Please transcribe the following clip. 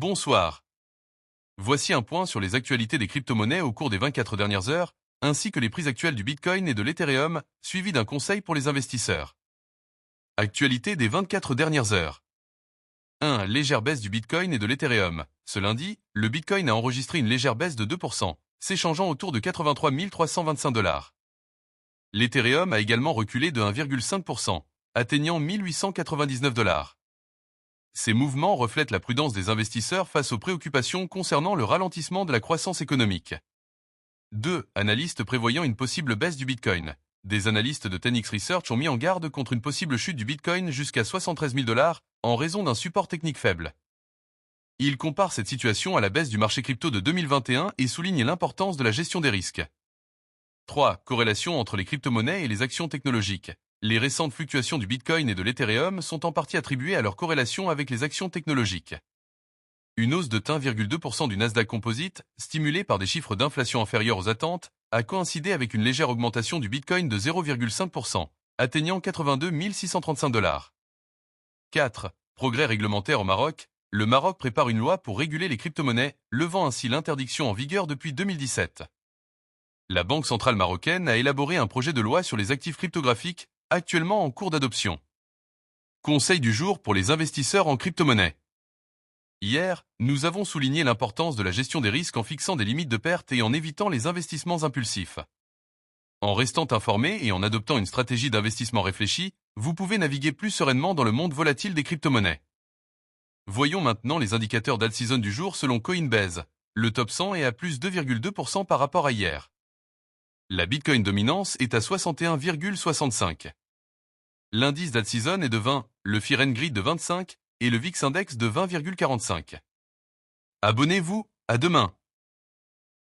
Bonsoir. Voici un point sur les actualités des crypto-monnaies au cours des 24 dernières heures, ainsi que les prix actuels du Bitcoin et de l'Ethereum, suivi d'un conseil pour les investisseurs. Actualité des 24 dernières heures. 1. Légère baisse du Bitcoin et de l'Ethereum. Ce lundi, le Bitcoin a enregistré une légère baisse de 2%, s'échangeant autour de 83 325 $. L'Ethereum a également reculé de 1,5%, atteignant 1899 $. Ces mouvements reflètent la prudence des investisseurs face aux préoccupations concernant le ralentissement de la croissance économique. 2. Analystes prévoyant une possible baisse du Bitcoin. Des analystes de 10x Research ont mis en garde contre une possible chute du Bitcoin jusqu'à 73 000 $ en raison d'un support technique faible. Ils comparent cette situation à la baisse du marché crypto de 2021 et soulignent l'importance de la gestion des risques. 3. Corrélation entre les crypto-monnaies et les actions technologiques. Les récentes fluctuations du Bitcoin et de l'Ethereum sont en partie attribuées à leur corrélation avec les actions technologiques. Une hausse de 1,2% du Nasdaq Composite, stimulée par des chiffres d'inflation inférieurs aux attentes, a coïncidé avec une légère augmentation du Bitcoin de 0,5%, atteignant 82 635 $. 4. Progrès réglementaire au Maroc. Le Maroc prépare une loi pour réguler les crypto-monnaies, levant ainsi l'interdiction en vigueur depuis 2017. La Banque centrale marocaine a élaboré un projet de loi sur les actifs cryptographiques, actuellement en cours d'adoption. Conseil du jour pour les investisseurs en crypto-monnaie. Hier, nous avons souligné l'importance de la gestion des risques en fixant des limites de perte et en évitant les investissements impulsifs. En restant informé et en adoptant une stratégie d'investissement réfléchie, vous pouvez naviguer plus sereinement dans le monde volatile des crypto-monnaies. Voyons maintenant les indicateurs d'alt-season du jour selon Coinbase. Le top 100 est à plus 2,2% par rapport à hier. La Bitcoin dominance est à 61,65. L'indice d'alt-season est de 20, le Fear and Greed de 25 et le VIX Index de 20,45. Abonnez-vous, à demain.